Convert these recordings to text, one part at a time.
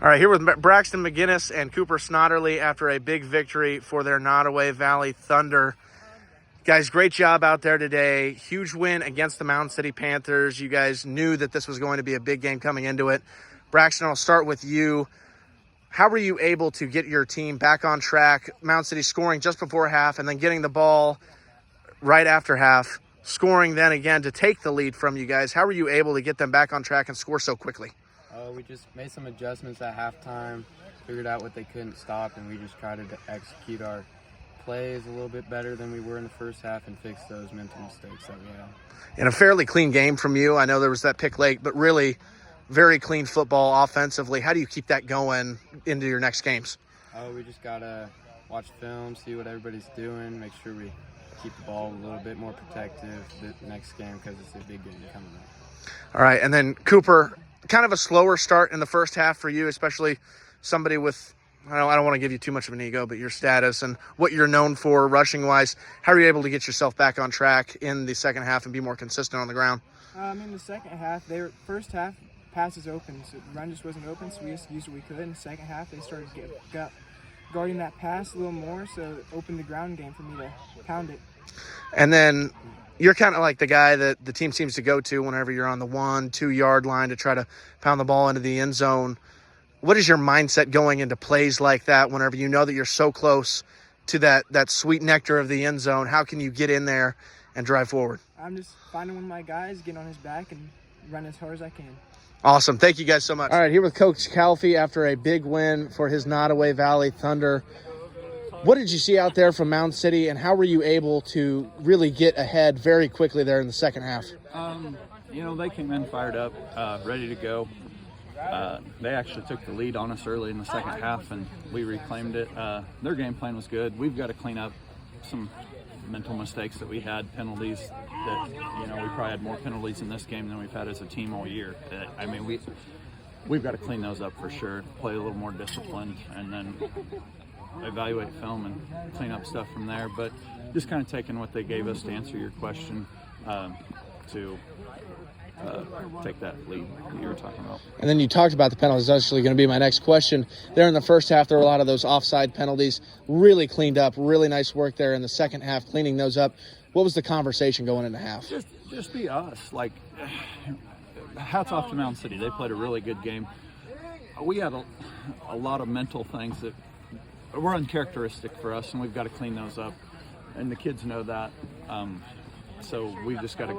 All right, here with Braxton McGinnis and Cooper Snodderly after a big victory for their Nodaway Valley Thunder. Guys, great job out there today. Huge win against the Mound City Panthers. You guys knew that this was going to be a big game coming into it. Braxton, I'll start with you. How were you able to get your team back on track? Mound City scoring just before half and then getting the ball right after half, scoring then again to take the lead from you guys. How were you able to get them back on track and score so quickly? We just made some adjustments at halftime, figured out what they couldn't stop, and we just tried to execute our plays a little bit better than we were in the first half and fix those mental mistakes that we had. In a fairly clean game from you, I know there was that pick late, but really very clean football offensively. How do you keep that going into your next games? We just got to watch film, see what everybody's doing, make sure we keep the ball a little bit more protective the next game because it's a big game coming up. All right, and then Cooper, kind of a slower start in the first half for you, especially somebody with, I don't want to give you too much of an ego, but your status and what you're known for rushing-wise. How are you able to get yourself back on track in the second half and be more consistent on the ground? In the second half, first half, passes open, so the run just wasn't open, so we just used what we could. In the second half, they started guarding that pass a little more, so it opened the ground game for me to pound it. And then you're kind of like the guy that the team seems to go to whenever you're on the 1-2 yard line to try to pound the ball into the end zone. What is your mindset going into plays like that whenever you know that you're so close to that sweet nectar of the end zone? How can you get in there and drive forward? I'm just finding one of my guys, getting on his back, and run as hard as I can. Awesome. Thank you guys so much. All right, here with Coach Calfee after a big win for his Nodaway Valley Thunder. What did you see out there from Mound City, and how were you able to really get ahead very quickly there in the second half? They came in fired up, ready to go. They actually took the lead on us early in the second half, and we reclaimed it. Their game plan was good. We've got to clean up some mental mistakes that we had, penalties that, we probably had more penalties in this game than we've had as a team all year. We've got to clean those up for sure, play a little more disciplined, and then evaluate film and clean up stuff from there. But just kind of taking what they gave us to answer your question to take that lead that you were talking about. And then you talked about the penalties. That's actually going to be my next question. There in the first half, there were a lot of those offside penalties, really cleaned up, really nice work there in the second half, cleaning those up. What was the conversation going into half? Just be us. Like, hats off to Mound City. They played a really good game. We had a lot of mental things that were uncharacteristic for us, and we've got to clean those up. And the kids know that. So we've just got to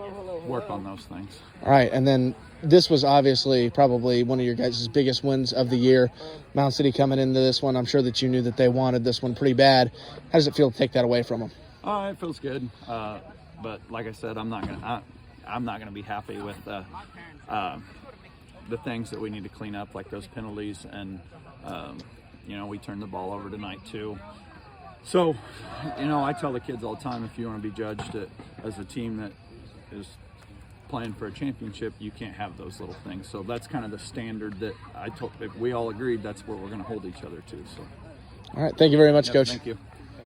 work on those things. All right, and then this was obviously probably one of your guys' biggest wins of the year. Mound City coming into this one, I'm sure that you knew that they wanted this one pretty bad. How does it feel to take that away from them? It feels good, but like I said, I'm not gonna be happy with the things that we need to clean up, like those penalties, and we turned the ball over tonight too. So, I tell the kids all the time, if you want to be judged as a team that is playing for a championship, you can't have those little things. So that's kind of the standard that if we all agreed, that's what we're going to hold each other to. So, all right, thank you very much, Coach. Thank you.